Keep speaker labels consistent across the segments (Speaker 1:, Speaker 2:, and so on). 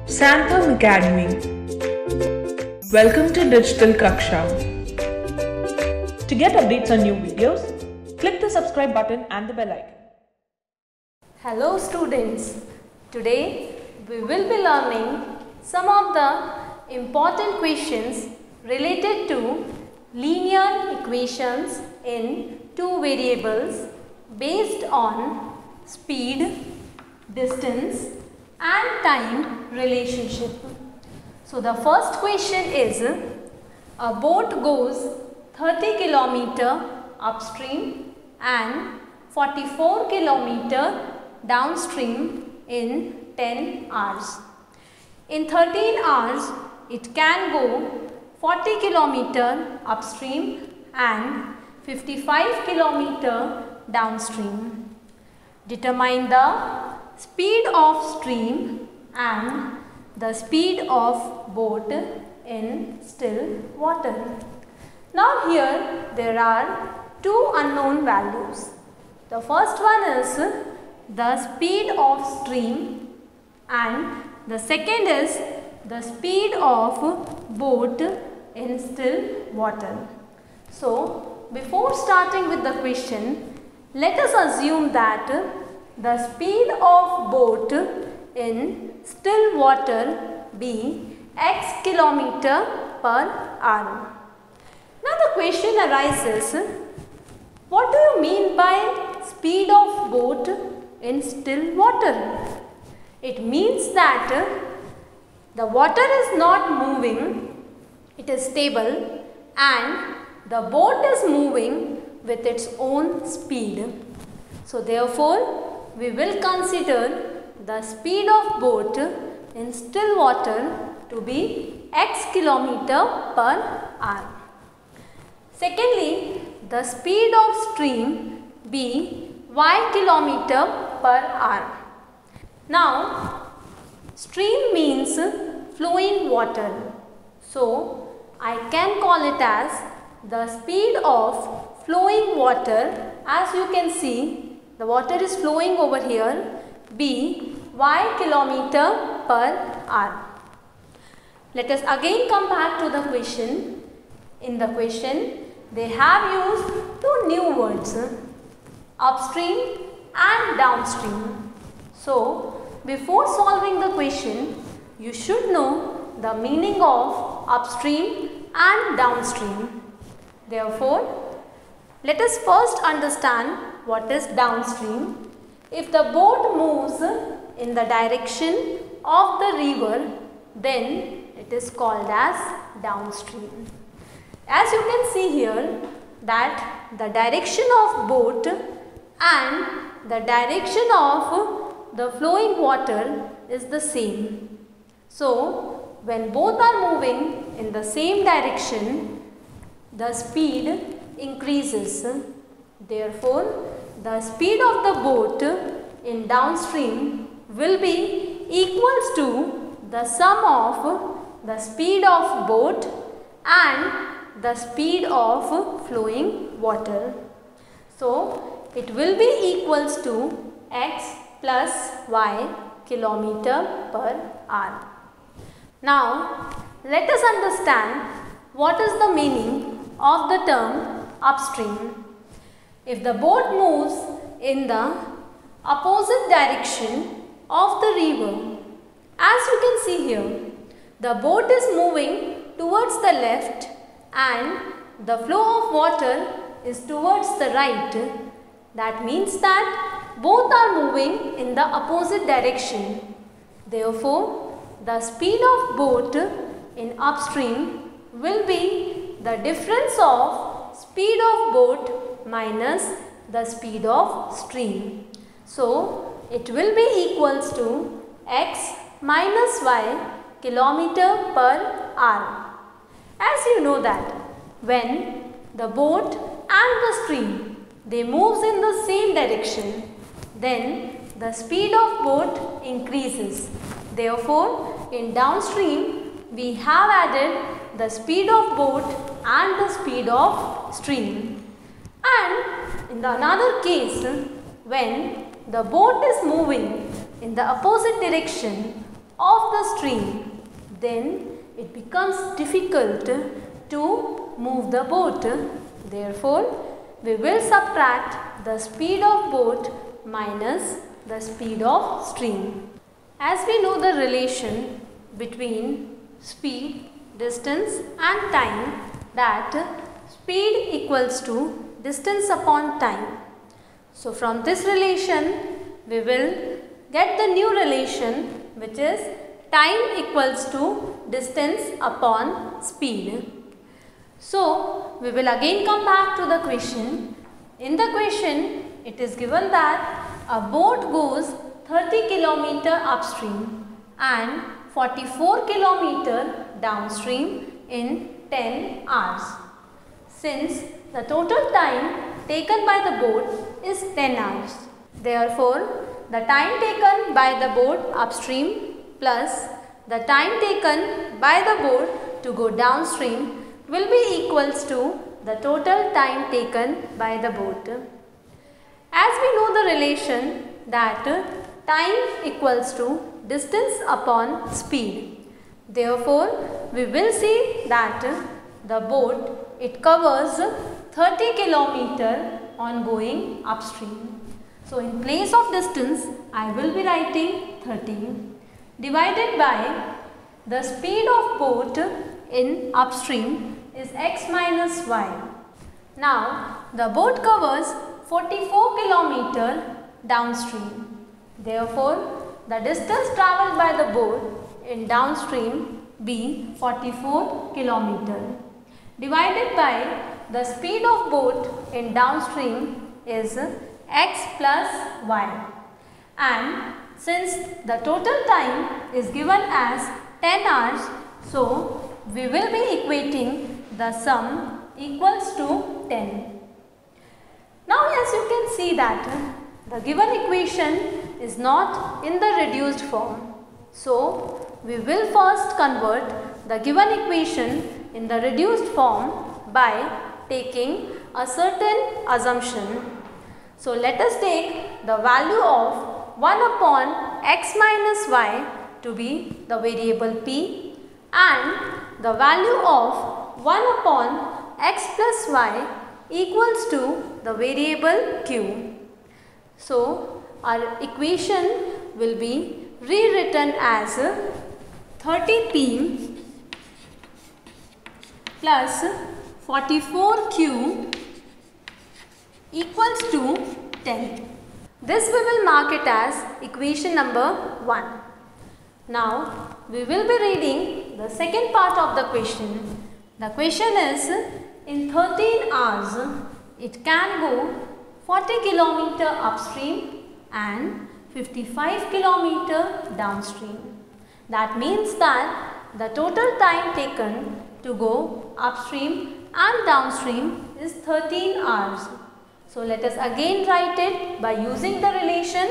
Speaker 1: Santham Academy. Welcome to Digital Kaksha. To get updates on new videos, click the subscribe button and the bell icon.
Speaker 2: Hello students, today we will be learning some of the important questions related to linear equations in two variables based on speed, distance and time relationship. So the first question is, a boat goes 30 km upstream and 44 km downstream in 10 hours. In 13 hours, it can go 40 km upstream and 55 km downstream. Determine the speed of stream and the speed of boat in still water. Now here there are two unknown values. The first one is the speed of stream and the second is the speed of boat in still water. So before starting with the question, let us assume that the speed of boat in still water be x kilometer per hour. Now the question arises, what do you mean by speed of boat in still water? It means that the water is not moving, it is stable and the boat is moving with its own speed. So therefore, we will consider the speed of boat in still water to be x kilometer per hour. Secondly, the speed of stream be y kilometer per hour. Now, stream means flowing water. So, I can call it as the speed of flowing water. As you can see, the water is flowing over here, be y kilometer per hour. Let us again come back to the question. In the question, they have used two new words, upstream and downstream. So, before solving the question, you should know the meaning of upstream and downstream. Therefore, let us first understand what is downstream. If the boat moves in the direction of the river, then it is called as downstream. As you can see here that the direction of boat and the direction of the flowing water is the same. So, when both are moving in the same direction, the speed increases. Therefore, the speed of the boat in downstream will be equals to the sum of the speed of boat and the speed of flowing water. So, it will be equals to x plus y kilometer per hour. Now, let us understand what is the meaning of the term upstream. If the boat moves in the opposite direction of the river, as you can see here, the boat is moving towards the left and the flow of water is towards the right. That means that both are moving in the opposite direction. Therefore, the speed of boat in upstream will be the difference of speed of boat minus the speed of stream. So, it will be equals to x minus y kilometer per hour. As you know that when the boat and the stream they moves in the same direction, then the speed of boat increases. Therefore, in downstream we have added the speed of boat and the speed of stream. And in the another case, when the boat is moving in the opposite direction of the stream, then it becomes difficult to move the boat. Therefore, we will subtract the speed of boat minus the speed of stream. As we know the relation between speed, distance and time, that speed equals to distance upon time. So from this relation we will get the new relation, which is time equals to distance upon speed. So we will again come back to the question. In the question it is given that a boat goes 30 km upstream and 44 km downstream in 10 hours. Since the total time taken by the boat is 10 hours. Therefore, the time taken by the boat upstream plus the time taken by the boat to go downstream will be equals to the total time taken by the boat. As we know the relation that time equals to distance upon speed. Therefore, we will see that the boat, it covers 30 km on going upstream. So, in place of distance, I will be writing 30 divided by the speed of boat in upstream is x minus y. Now, the boat covers 44 km downstream. Therefore, the distance travelled by the boat in downstream be 44 km divided by the speed of boat in downstream is x plus y, and since the total time is given as 10 hours, so we will be equating the sum equals to 10. Now as you can see that the given equation is not in the reduced form. So we will first convert the given equation in the reduced form by taking a certain assumption. So let us take the value of 1 upon x minus y to be the variable p and the value of 1 upon x plus y equals to the variable q. So our equation will be rewritten as 30p plus 44q equals to 10. This we will mark it as equation number 1. Now we will be reading the second part of the question. The question is, in 13 hours it can go 40 km upstream and 55 km downstream. That means that the total time taken to go upstream and downstream is 13 hours. So let us again write it by using the relation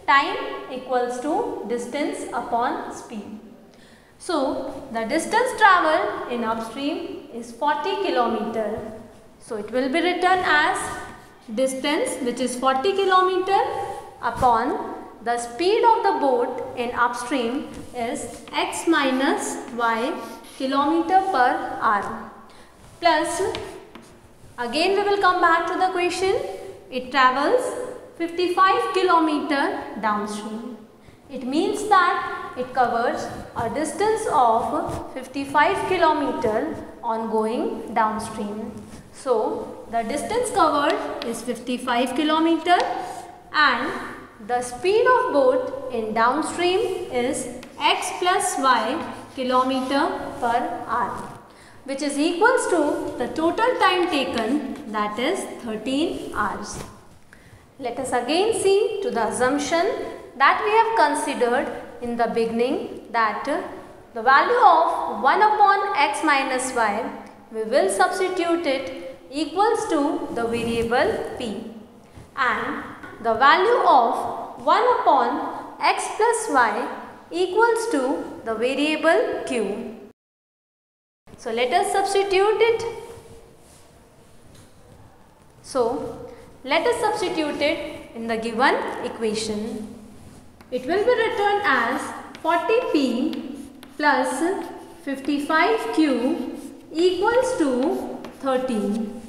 Speaker 2: time equals to distance upon speed. So the distance travelled in upstream is 40 km. So it will be written as distance, which is 40 km, upon the speed of the boat in upstream is x minus y km/h, plus again we will come back to the question. It travels 55 km downstream. It means that it covers a distance of 55 km on going downstream. So the distance covered is 55 km and the speed of boat in downstream is x plus y km/h, which is equals to the total time taken, that is 13 hours. Let us again see to the assumption that we have considered in the beginning, that the value of 1 upon x minus y, we will substitute it equals to the variable p, and the value of 1 upon x plus y equals to the variable q. So let us substitute it. So let us substitute it in the given equation. It will be written as 40p plus 55q equals to 13.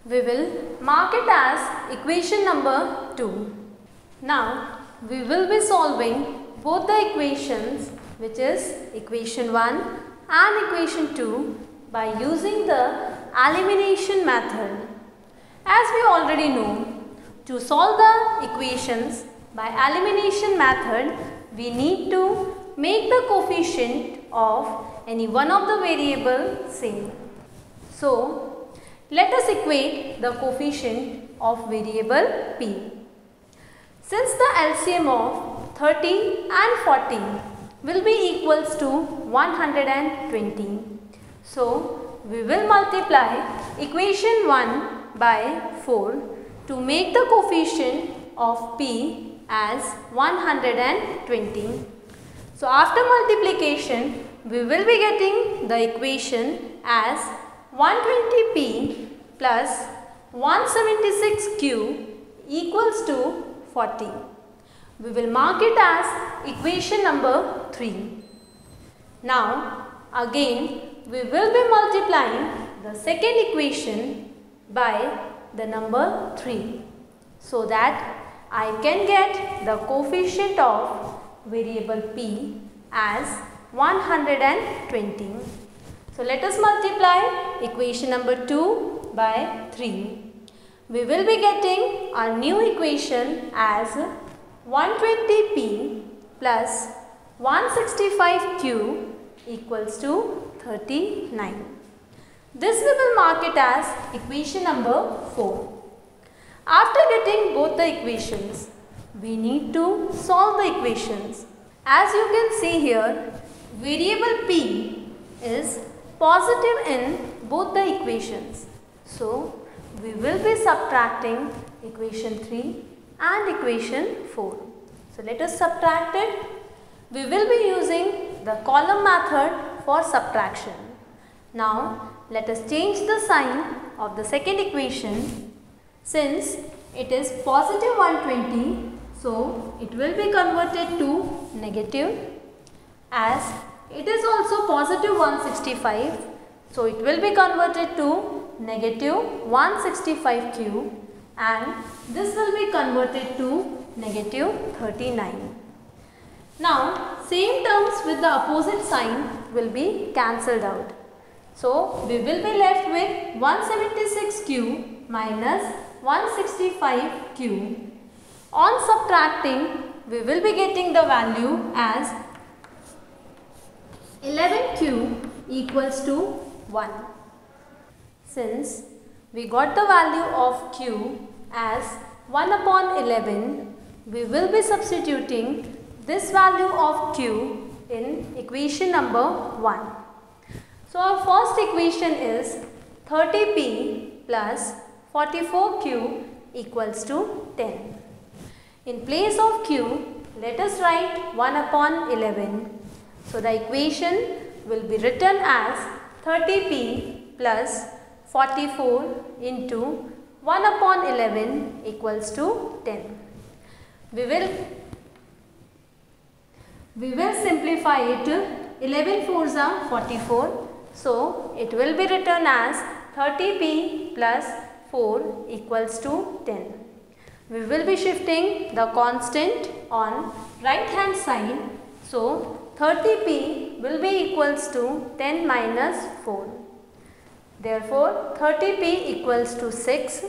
Speaker 2: We will mark it as equation number 2. Now we will be solving both the equations, which is equation 1 and equation 2, by using the elimination method. As we already know, to solve the equations by elimination method, we need to make the coefficient of any one of the variable same. So let us equate the coefficient of variable p. Since the LCM of 13 and 14 will be equals to 120. So we will multiply equation 1 by 4 to make the coefficient of p as 120. So after multiplication, we will be getting the equation as 120p plus 176q equals to 40. We will mark it as equation number 3. Now again we will be multiplying the second equation by the number 3, so that I can get the coefficient of variable p as 120. So let us multiply equation number 2 by 3. We will be getting our new equation as 120p plus 165q equals to 39. This we will mark it as equation number 4. After getting both the equations, we need to solve the equations. As you can see here, variable p is positive in both the equations. So we will be subtracting equation 3 and equation 4. So let us subtract it. We will be using the column method for subtraction. Now let us change the sign of the second equation. Since it is positive 120, so it will be converted to negative. As it is also positive 165, so it will be converted to negative 165q, and this will be converted to negative 39. Now same terms with the opposite sign will be cancelled out. So we will be left with 176q minus 165q. On subtracting, we will be getting the value as 11q equals to 1. Since we got the value of q as 1 upon 11, we will be substituting this value of q in equation number 1. So our first equation is 30p plus 44q equals to 10. In place of q, let us write 1 upon 11. So the equation will be written as 30p plus 44 into 1 upon 11 equals to 10. We will simplify it. 11 fours are 44. So it will be written as 30p plus 4 equals to 10. We will be shifting the constant on right hand side. So 30p will be equals to 10 minus 4. Therefore 30p equals to 6.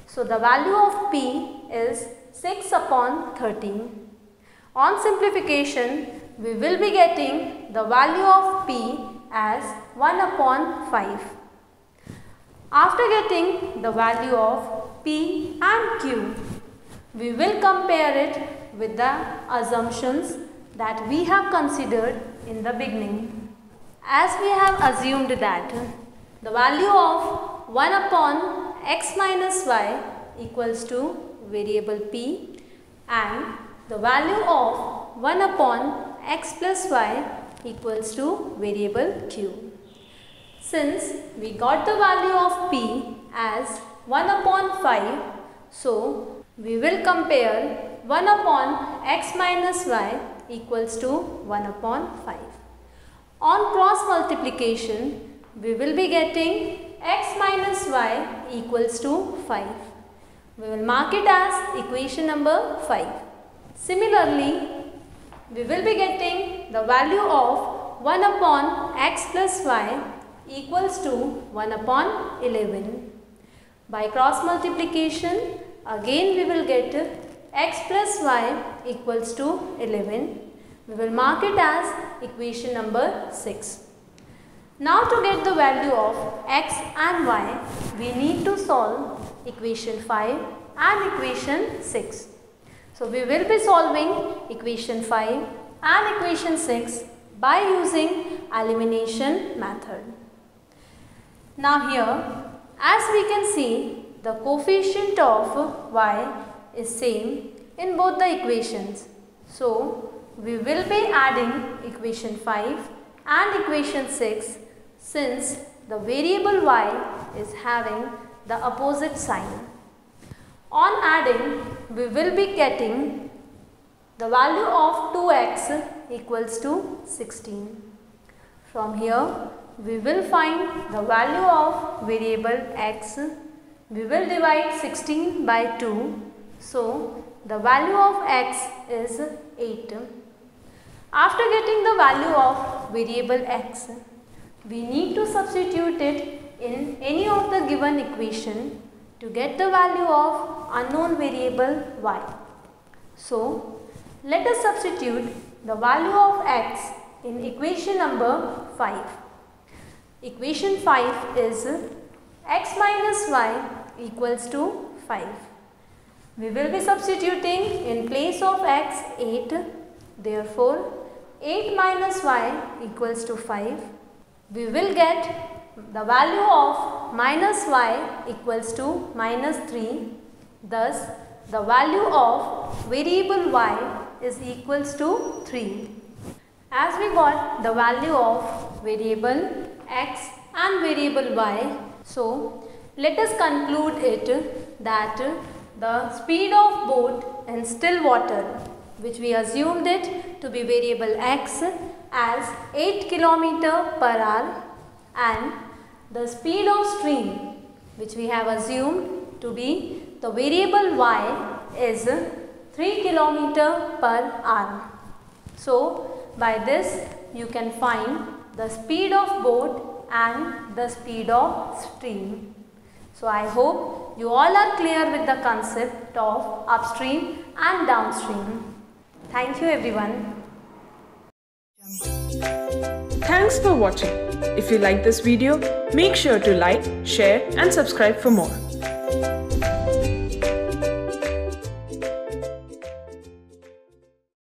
Speaker 2: So the value of p is 6 upon 13. On simplification, we will be getting the value of p as 1 upon 5. After getting the value of p and q, we will compare it with the assumptions that we have considered in the beginning. As we have assumed that the value of 1 upon x minus y equals to variable p and the value of 1 upon x plus y equals to variable q. Since we got the value of p as 1 upon 5, so we will compare 1 upon x minus y equals to 1 upon 5. On cross multiplication, we will be getting x minus y equals to 5. We will mark it as equation number 5. Similarly, we will be getting the value of 1 upon x plus y equals to 1 upon 11. By cross multiplication, again we will get x plus y equals to 11. We will mark it as equation number 6. Now to get the value of x and y, we need to solve equation 5 and equation 6. So we will be solving equation 5 and equation 6 by using elimination method. Now here, as we can see, the coefficient of y is same in both the equations. So we will be adding equation 5 and equation 6 since the variable y is having the opposite sign. On adding, we will be getting the value of 2x equals to 16. From here, we will find the value of variable x. We will divide 16 by 2. So, the value of x is 8. After getting the value of variable x, we need to substitute it in any of the given equation to get the value of unknown variable y. So, let us substitute the value of x in equation number 5. Equation 5 is x minus y equals to 5. We will be substituting in place of x 8. Therefore, 8 minus y equals to 5. We will get the value of minus y equals to minus 3. Thus, the value of variable y is equals to 3. As we got the value of variable x and variable y, so let us conclude it that the speed of boat in still water, which we assumed it to be variable x as 8 km per hour, and the speed of stream, which we have assumed to be the variable y, is 3 km per hour. So, by this you can find the speed of boat and the speed of stream. So, I hope you all are clear with the concept of upstream and downstream. Thank you everyone.
Speaker 1: Thanks for watching. If you like this video, make sure to like, share and subscribe for more.